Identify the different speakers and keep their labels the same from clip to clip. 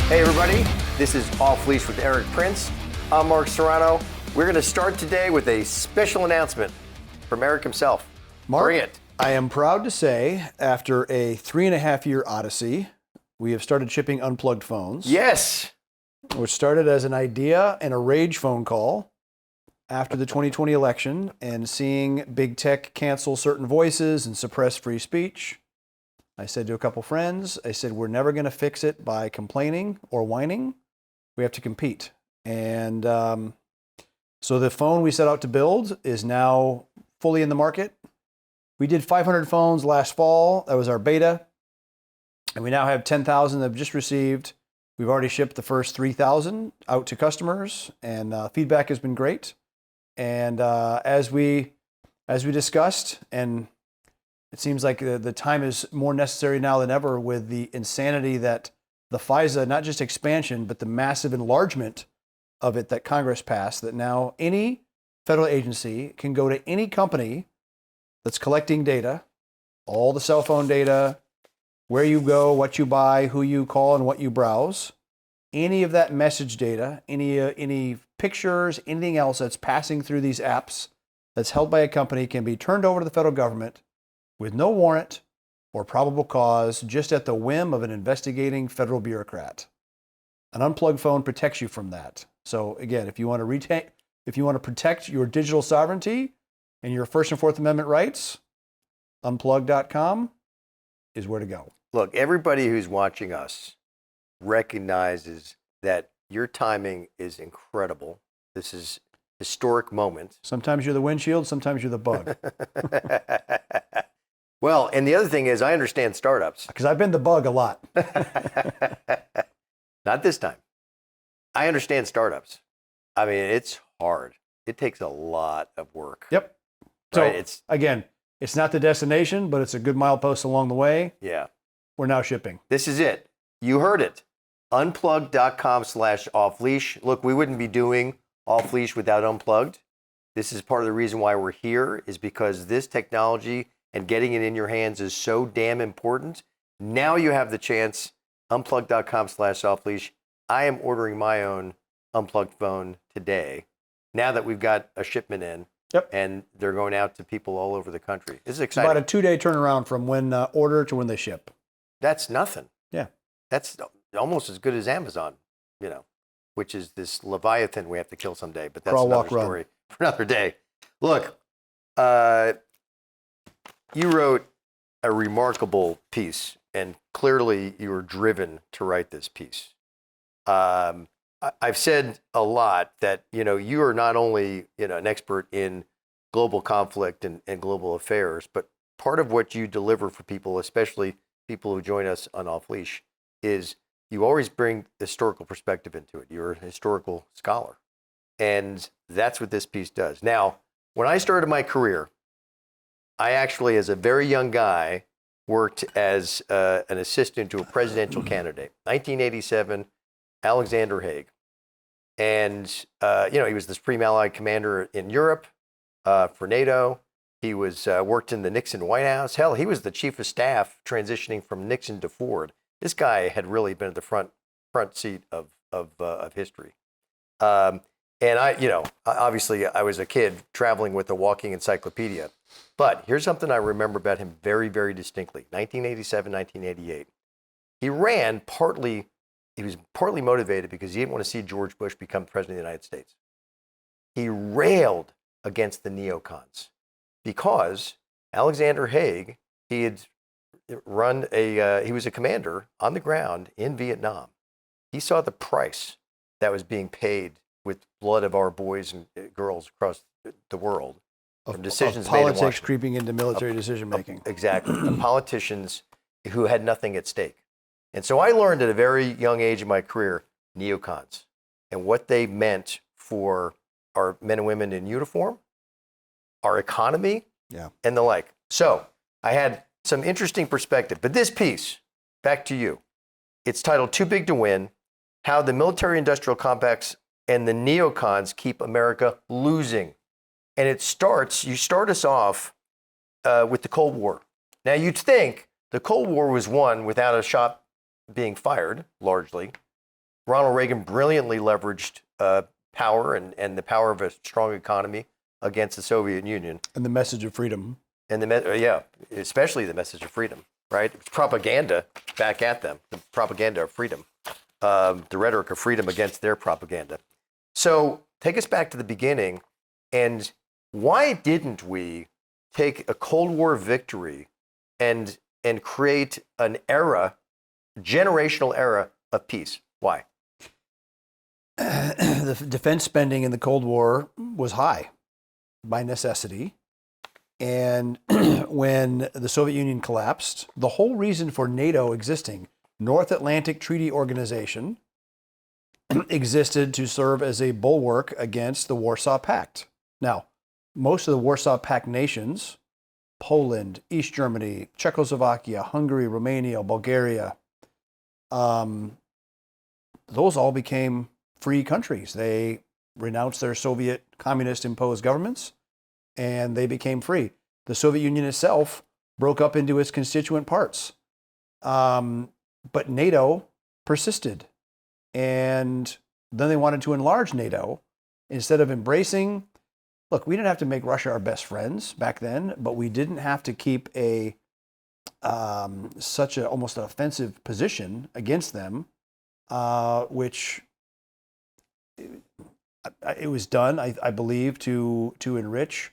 Speaker 1: Hey everybody, this is Off Leash with Erik Prince. I'm Mark Serrano. We're going to start today with a special announcement from Erik himself.
Speaker 2: Mark,
Speaker 1: Bring it.
Speaker 2: I am proud to say, after a 3.5-year odyssey, we have started shipping unplugged phones.
Speaker 1: Yes.
Speaker 2: Which started as an idea and a rage phone call after the 2020 election and seeing big tech cancel certain voices and suppress free speech. I said to a couple friends, I said, we're never going to fix it by complaining or whining. We have to compete. And so the phone we set out to build is now fully in the market. We did 500 phones last fall. That was our beta. And we now have 10,000 that have just received. We've already shipped the first 3,000 out to customers, and feedback has been great. And as we discussed, and it seems like the time is more necessary now than ever with the insanity that the FISA, not just expansion, but the massive enlargement of it that Congress passed, that now any federal agency can go to any company that's collecting data, all the cell phone data, where you go, what you buy, who you call, and what you browse, any of that message data, any pictures, anything else that's passing through these apps that's held by a company can be turned over to the federal government with no warrant or probable cause, just at the whim of an investigating federal bureaucrat. An unplugged phone protects you from that. So again, if you want to protect your digital sovereignty and your First and Fourth Amendment rights, unplugged.com is where to go.
Speaker 1: Look, everybody who's watching us recognizes that your timing is incredible. This is a historic moment.
Speaker 2: Sometimes you're the windshield, sometimes you're the bug.
Speaker 1: Well, and the other thing is I understand startups.
Speaker 2: Because I've been the bug a lot.
Speaker 1: Not this time. I understand startups. I mean, it's hard. It takes a lot of work.
Speaker 2: Yep. So
Speaker 1: right?
Speaker 2: it's not the destination, but it's a good milepost along the way.
Speaker 1: Yeah.
Speaker 2: We're now shipping.
Speaker 1: This is it. You heard it. Unplugged.com/offleash. Look, we wouldn't be doing Off Leash without Unplugged. This is part of the reason why we're here, is because this technology and getting it in your hands is so damn important. Now you have the chance. Unplugged.com/offleash. I am ordering my own unplugged phone today, now that we've got a shipment in.
Speaker 2: Yep.
Speaker 1: And they're going out to people all over the country. This is
Speaker 2: It's
Speaker 1: exciting.
Speaker 2: about a 2-day turnaround from when order to when they ship.
Speaker 1: That's nothing.
Speaker 2: Yeah.
Speaker 1: That's almost as good as Amazon, which is this Leviathan we have to kill someday. But that's
Speaker 2: Crawl,
Speaker 1: another
Speaker 2: walk, run.
Speaker 1: story for another day. Look, you wrote a remarkable piece, and clearly you were driven to write this piece. I've said a lot that, you are not only, an expert in global conflict and global affairs, but part of what you deliver for people, especially people who join us on Off Leash, is you always bring historical perspective into it. You're a historical scholar. And that's what this piece does. Now, when I started my career, I actually, as a very young guy, worked as an assistant to a presidential candidate. 1987, Alexander Haig. And, he was the Supreme Allied Commander in Europe for NATO. He worked in the Nixon White House. Hell, he was the chief of staff transitioning from Nixon to Ford. This guy had really been at the front seat of history. And obviously I was a kid traveling with a walking encyclopedia. But here's something I remember about him very, very distinctly. 1987, 1988. He ran he was partly motivated because he didn't want to see George Bush become president of the United States. He railed against the neocons because Alexander Haig, he had he was a commander on the ground in Vietnam. He saw the price that was being paid with blood of our boys and girls across the world. From decisions made in
Speaker 2: politics
Speaker 1: Washington.
Speaker 2: creeping into military decision making.
Speaker 1: Exactly. Of politicians who had nothing at stake. And so I learned at a very young age in my career, neocons, and what they meant for our men and women in uniform, our economy, and the like. So I had some interesting perspective. But this piece, back to you. It's titled Too Big to Win, How the Military Industrial Complex and the Neocons Keep America Losing. And you start us off with the Cold War. Now, you'd think the Cold War was won without a shot being fired, largely. Ronald Reagan brilliantly leveraged power and the power of a strong economy against the Soviet Union.
Speaker 2: And the message of freedom.
Speaker 1: And especially the message of freedom, right? It's propaganda back at them, the propaganda of freedom, the rhetoric of freedom against their propaganda. So take us back to the beginning, and why didn't we take a Cold War victory and create an era, generational era of peace? Why?
Speaker 2: The defense spending in the Cold War was high by necessity. And when the Soviet Union collapsed, the whole reason for NATO existing, North Atlantic Treaty Organization, existed to serve as a bulwark against the Warsaw Pact. Now, most of the Warsaw Pact nations, Poland, East Germany, Czechoslovakia, Hungary, Romania, Bulgaria, those all became free countries. They renounced their Soviet communist imposed governments and they became free. The Soviet Union itself broke up into its constituent parts. But NATO persisted. And then they wanted to enlarge NATO instead of embracing. Look, we didn't have to make Russia our best friends back then, but we didn't have to keep such a almost an offensive position against them, which it was done, I believe, to enrich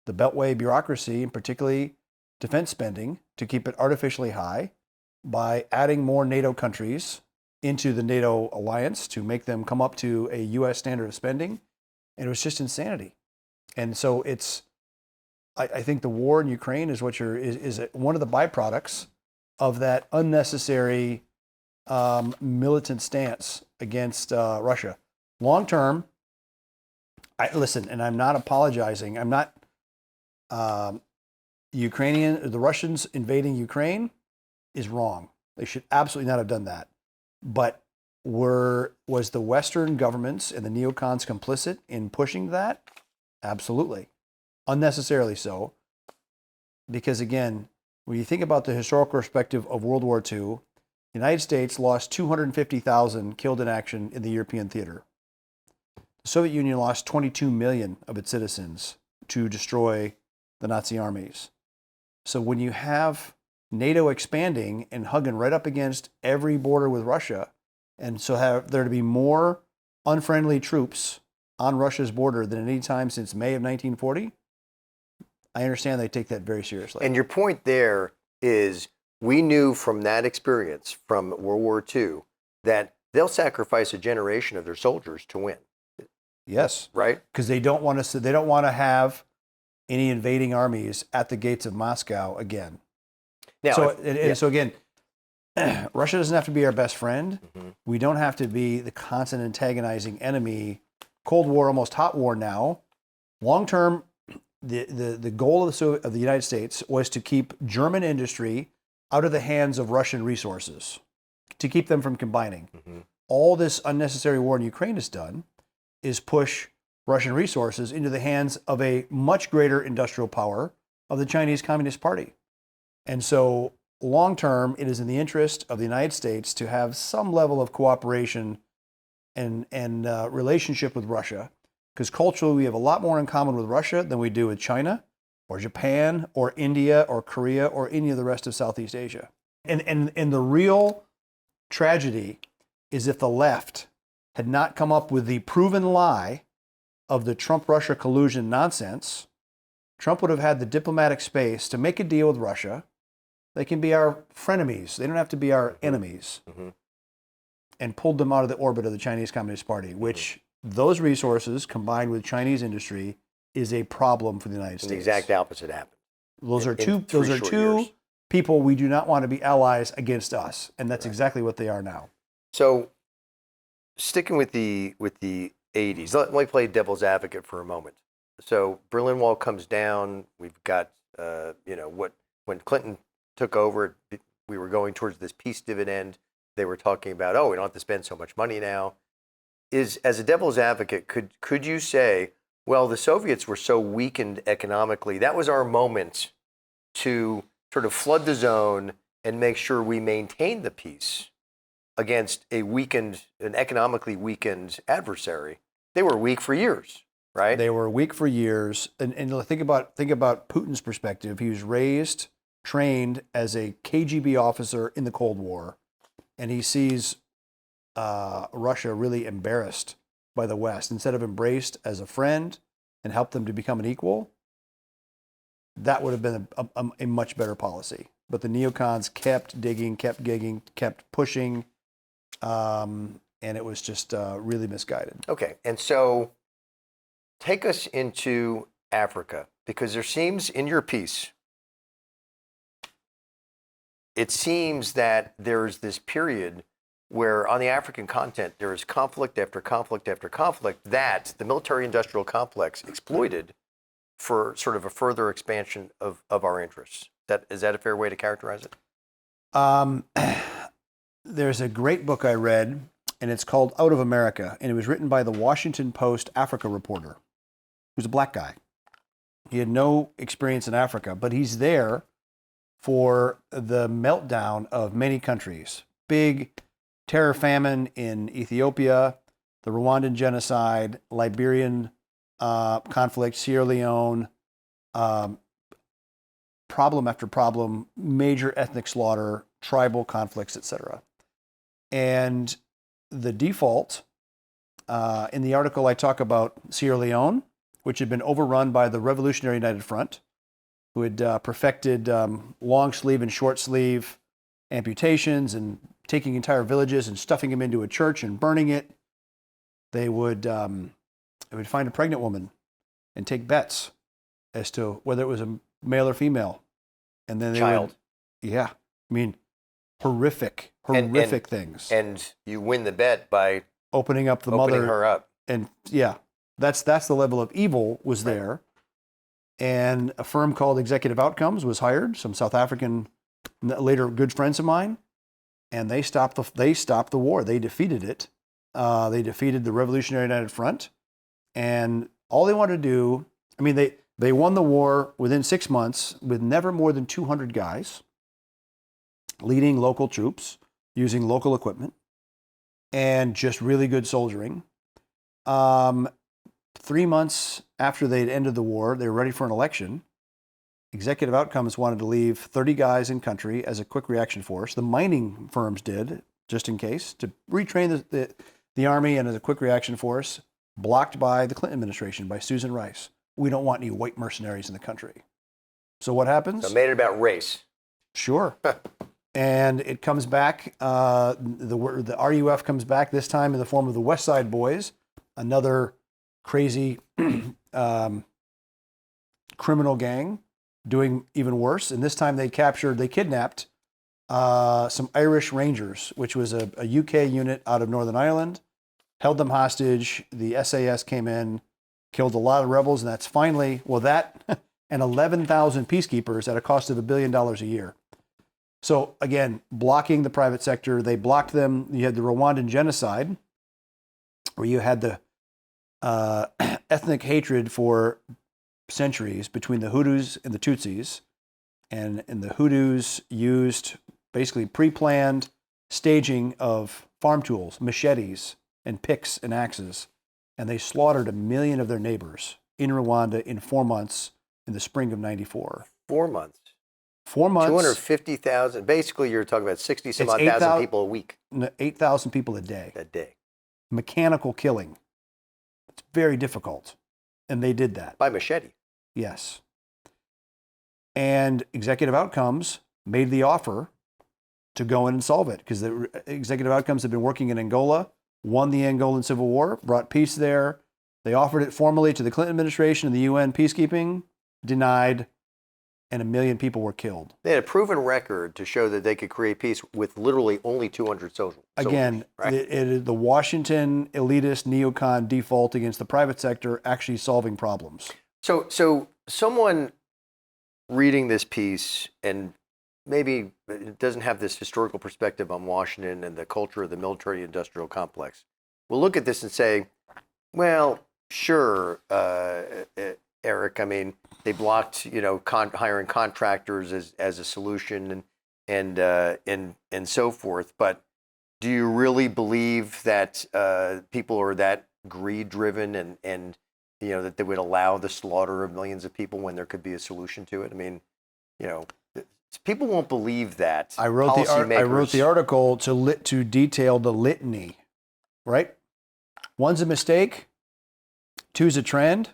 Speaker 2: the Beltway bureaucracy, and particularly defense spending, to keep it artificially high by adding more NATO countries into the NATO alliance to make them come up to a U.S. standard of spending. And it was just insanity. And so I think the war in Ukraine is is one of the byproducts of that unnecessary militant stance against Russia. Long term, listen, and I'm not apologizing. I'm not the Russians invading Ukraine is wrong. They should absolutely not have done that. But was the Western governments and the neocons complicit in pushing that? Absolutely. Unnecessarily so. Because again, when you think about the historical perspective of World War II, the United States lost 250,000 killed in action in the European theater. The Soviet Union lost 22 million of its citizens to destroy the Nazi armies. So when you have NATO expanding and hugging right up against every border with Russia, and so have there to be more unfriendly troops on Russia's border than at any time since May of 1940, I understand they take that very seriously.
Speaker 1: And your point there is we knew from that experience from World War II that they'll sacrifice a generation of their soldiers to win.
Speaker 2: Yes.
Speaker 1: Right?
Speaker 2: Because they don't want to have any invading armies at the gates of Moscow again.
Speaker 1: Now,
Speaker 2: so again, Russia doesn't have to be our best friend. Mm-hmm. We don't have to be the constant antagonizing enemy. Cold War, almost hot war now. Long term, the goal of the United States was to keep German industry out of the hands of Russian resources, to keep them from combining. Mm-hmm. All this unnecessary war in Ukraine has done is push Russian resources into the hands of a much greater industrial power of the Chinese Communist Party. And so long term, it is in the interest of the United States to have some level of cooperation and relationship with Russia, because culturally we have a lot more in common with Russia than we do with China or Japan or India or Korea or any of the rest of Southeast Asia. And the real tragedy is if the left had not come up with the proven lie of the Trump-Russia collusion nonsense, Trump would have had the diplomatic space to make a deal with Russia. They can be our frenemies. They don't have to be our enemies. Mm-hmm. And pulled them out of the orbit of the Chinese Communist Party, which those resources combined with Chinese industry is a problem for the United States.
Speaker 1: The exact opposite happened.
Speaker 2: Those are two people we do not want to be allies against us, and that's exactly what they are now.
Speaker 1: So, sticking with the 80s, let me play devil's advocate for a moment. So, Berlin Wall comes down. We've got when Clinton took over, we were going towards this peace dividend. They were talking about, we don't have to spend so much money now. As a devil's advocate, could you say, well, the Soviets were so weakened economically, that was our moment to sort of flood the zone and make sure we maintained the peace? against an economically weakened adversary. They were weak for years, right?
Speaker 2: They were weak for years. And think about Putin's perspective. He was raised, trained as a KGB officer in the Cold War, and he sees Russia really embarrassed by the West. Instead of embraced as a friend and helped them to become an equal, that would have been a much better policy. But the neocons kept digging, kept pushing, and it was just really misguided.
Speaker 1: Okay, and so take us into Africa, because there seems in your piece, it seems that there's this period where on the African continent, there is conflict after conflict after conflict that the military-industrial complex exploited for sort of a further expansion of our interests. Is that a fair way to characterize it?
Speaker 2: There's a great book I read, and it's called Out of America, and it was written by the Washington Post Africa reporter, who's a black guy. He had no experience in Africa, but he's there for the meltdown of many countries. Big terror famine in Ethiopia, the Rwandan genocide, Liberian conflict, Sierra Leone, problem after problem, major ethnic slaughter, tribal conflicts, etc. And the default, in the article I talk about Sierra Leone, which had been overrun by the Revolutionary United Front, who had perfected long sleeve and short sleeve amputations and taking entire villages and stuffing them into a church and burning it. They would find a pregnant woman and take bets as to whether it was a male or female. And then I mean, horrific things.
Speaker 1: And you win the bet by
Speaker 2: opening up the
Speaker 1: opening
Speaker 2: mother.
Speaker 1: her up.
Speaker 2: And that's the level of evil was there. And a firm called Executive Outcomes was hired, some South African, later good friends of mine, and they stopped the war. They defeated it. They defeated the Revolutionary United Front, and all they wanted to do, I mean, they won the war within 6 months with never more than 200 guys, leading local troops, using local equipment, and just really good soldiering. 3 months after they'd ended the war, they were ready for an election. Executive Outcomes wanted to leave 30 guys in country as a quick reaction force. The mining firms did, just in case, to retrain the army and as a quick reaction force, blocked by the Clinton administration, by Susan Rice. We don't want any white mercenaries in the country. So what happens?
Speaker 1: So made it about race.
Speaker 2: Sure. And it comes back, the RUF comes back, this time in the form of the West Side Boys, another crazy criminal gang doing even worse. And this time they kidnapped some Irish Rangers, which was a UK unit out of Northern Ireland, held them hostage. The SAS came in, killed a lot of rebels, and that's finally, and 11,000 peacekeepers at a cost of $1 billion a year. So again, blocking the private sector, they blocked them. You had the Rwandan genocide, where you had the ethnic hatred for centuries between the Hutus and the Tutsis, and the Hutus used basically pre-planned staging of farm tools, machetes and picks and axes, and they slaughtered 1 million of their neighbors in Rwanda in 4 months in the spring of '94.
Speaker 1: 4 months.
Speaker 2: 4 months.
Speaker 1: 250,000. Basically, you're talking about 60 some odd thousand people a week.
Speaker 2: 8,000 people a day.
Speaker 1: A day.
Speaker 2: Mechanical killing. It's very difficult. And they did that.
Speaker 1: By machete.
Speaker 2: Yes. And Executive Outcomes made the offer to go in and solve it, because the Executive Outcomes had been working in Angola, won the Angolan Civil War, brought peace there. They offered it formally to the Clinton administration and the UN peacekeeping, denied, and 1 million people were killed.
Speaker 1: They had a proven record to show that they could create peace with literally only 200 soldiers.
Speaker 2: Again,
Speaker 1: right?
Speaker 2: the Washington elitist neocon default against the private sector actually solving problems.
Speaker 1: So someone reading this piece and maybe it doesn't have this historical perspective on Washington and the culture of the military-industrial complex will look at this and say, well, sure, Erik, I mean, they blocked, hiring contractors as a solution and so forth. But do you really believe that people are that greed-driven and that they would allow the slaughter of millions of people when there could be a solution to it? I mean, people won't believe that.
Speaker 2: I wrote the article to detail the litany, right? 1's a mistake, 2's a trend,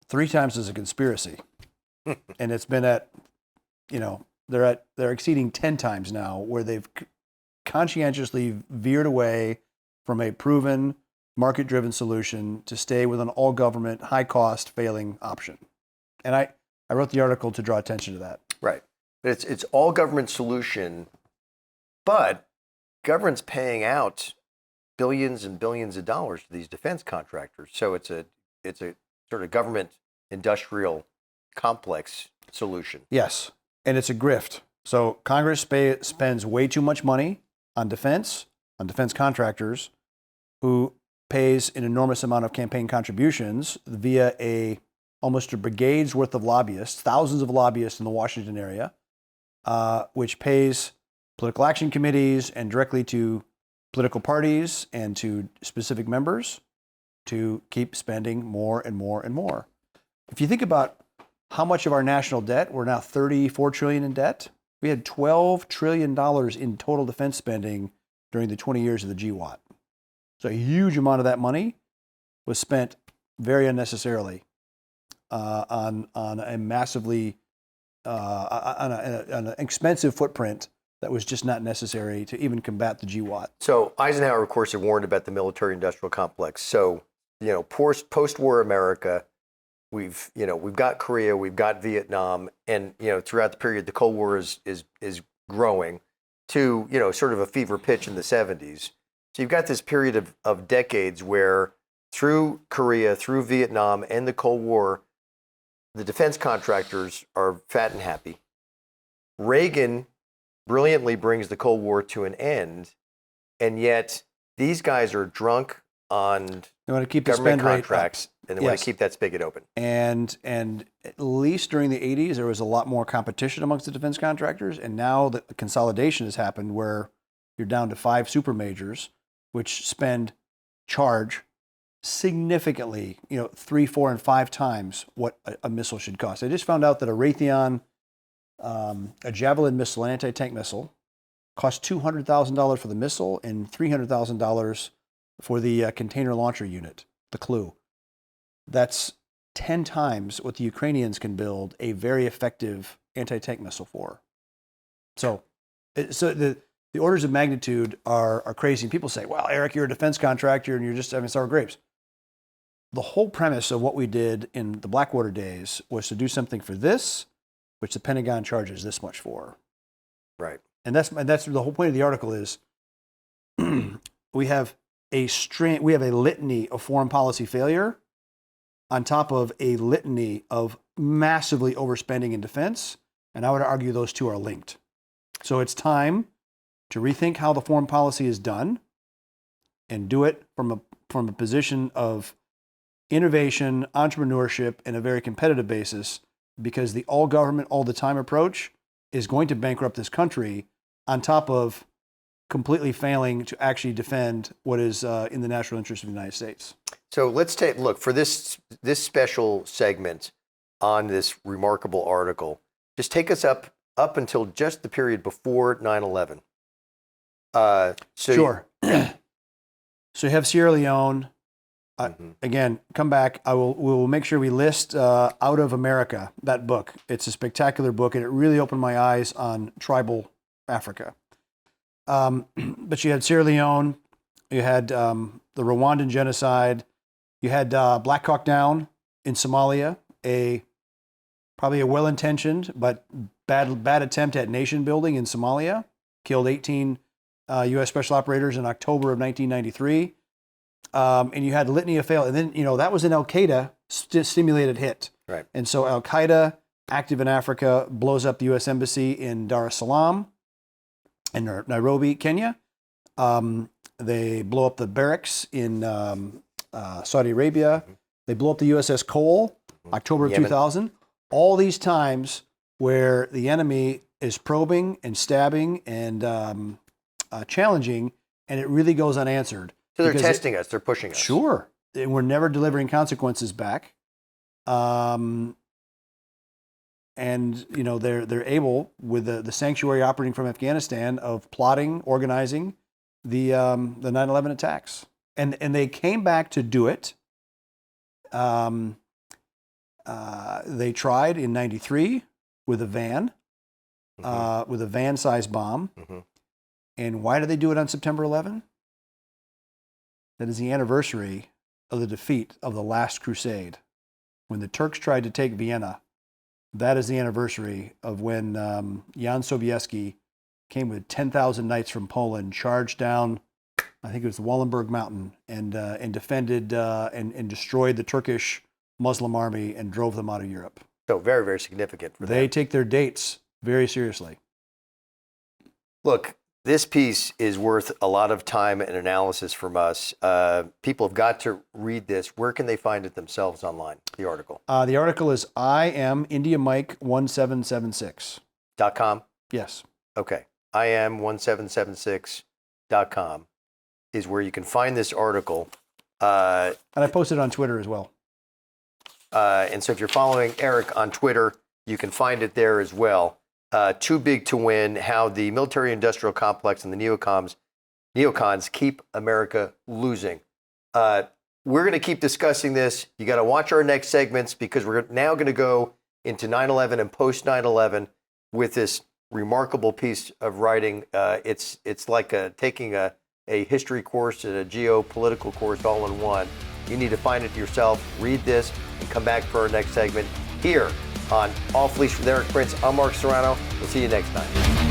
Speaker 2: 3 times is a conspiracy. And it's been at, they're exceeding 10 times now, where they've conscientiously veered away from a proven market-driven solution to stay with an all-government, high-cost, failing option. And I wrote the article to draw attention to that.
Speaker 1: Right. But it's all-government solution, but government's paying out billions and billions of dollars to these defense contractors. So it's a sort of government industrial complex solution.
Speaker 2: Yes, and it's a grift. So Congress spends way too much money on defense contractors, who pays an enormous amount of campaign contributions via almost a brigade's worth of lobbyists, thousands of lobbyists in the Washington area, which pays political action committees and directly to political parties and to specific members to keep spending more and more and more. If you think about how much of our national debt, we're now $34 trillion in debt. We had $12 trillion in total defense spending during the 20 years of the GWAT. So a huge amount of that money was spent very unnecessarily on a massively on an expensive footprint that was just not necessary to even combat the GWAT.
Speaker 1: So Eisenhower, of course, had warned about the military-industrial complex. So post-war America, we've got Korea, we've got Vietnam, and throughout the period, the Cold War is growing to sort of a fever pitch in the 70s. So you've got this period of decades where through Korea, through Vietnam, and the Cold War, the defense contractors are fat and happy. Reagan brilliantly brings the Cold War to an end, and yet these guys are drunk on
Speaker 2: they want to keep
Speaker 1: government
Speaker 2: the spend
Speaker 1: contracts, and they want to keep that spigot open.
Speaker 2: And at least during the 80s, there was a lot more competition amongst the defense contractors, and now the consolidation has happened where you're down to 5 super majors, which charge significantly, 3, 4, and 5 times what a missile should cost. I just found out that a Raytheon, a Javelin missile, an anti-tank missile, cost $200,000 for the missile and $300,000 for the container launcher unit, the CLU. That's 10 times what the Ukrainians can build a very effective anti-tank missile for. So the orders of magnitude are crazy. And people say, well, Eric, you're a defense contractor and you're just having sour grapes. The whole premise of what we did in the Blackwater days was to do something for this, which the Pentagon charges this much for.
Speaker 1: Right.
Speaker 2: And that's the whole point of the article is we have a litany of foreign policy failure on top of a litany of massively overspending in defense. And I would argue those two are linked. So it's time to rethink how the foreign policy is done and do it from a position of innovation, entrepreneurship, and a very competitive basis, because the all government, all the time approach is going to bankrupt this country on top of completely failing to actually defend what is in the national interest of the United States.
Speaker 1: So let's take a look for this special segment on this remarkable article. Just take us up until just the period before 9/11.
Speaker 2: Sure. So you have Sierra Leone. Again, come back. We will make sure we list Out of America, that book. It's a spectacular book, and it really opened my eyes on tribal Africa. But you had Sierra Leone, you had the Rwandan genocide, you had Black Hawk Down in Somalia, probably a well-intentioned but bad attempt at nation building in Somalia, killed 18 U.S. special operators in October of 1993. And you had litany of fail. And then, that was an Al-Qaeda stimulated hit.
Speaker 1: Right.
Speaker 2: And so Al-Qaeda, active in Africa, blows up the U.S. Embassy in Dar es Salaam in Nairobi, Kenya. They blow up the barracks in Saudi Arabia. They blow up the USS Cole, October of
Speaker 1: Yemen.
Speaker 2: 2000. All these times where the enemy is probing and stabbing and challenging, and it really goes unanswered.
Speaker 1: So they're
Speaker 2: because
Speaker 1: testing us. They're pushing us.
Speaker 2: Sure. And we're never delivering consequences back. And they're able, with the sanctuary operating from Afghanistan, of plotting, organizing the 9/11 attacks, and they came back to do it. They tried in '93 with a van, with a van-sized bomb.
Speaker 1: Mm-hmm.
Speaker 2: And why did they do it on September 11? That is the anniversary of the defeat of the Last Crusade, when the Turks tried to take Vienna. That is the anniversary of when Jan Sobieski came with 10,000 knights from Poland, charged down, I think it was the Wallenberg Mountain, and defended and destroyed the Turkish Muslim army and drove them out of Europe.
Speaker 1: So very, very significant for them.
Speaker 2: They take their dates very seriously.
Speaker 1: Look, this piece is worth a lot of time and analysis from us. People have got to read this. Where can they find it themselves online, the article?
Speaker 2: The article is I am India Mike 1776.
Speaker 1: .com?
Speaker 2: Yes.
Speaker 1: Okay. I am 1776.com is where you can find this article.
Speaker 2: And I posted it on Twitter as well.
Speaker 1: And so if you're following Erik on Twitter, you can find it there as well. Too Big to Win, how the military-industrial complex and the neocons keep America losing. We're going to keep discussing this. You got to watch our next segments, because we're now going to go into 9/11 and post 9/11 with this remarkable piece of writing. It's like taking a history course and a geopolitical course all in one. You need to find it yourself, read this, and come back for our next segment here on Off Leash with Erik Prince. I'm Mark Serrano. We'll see you next time.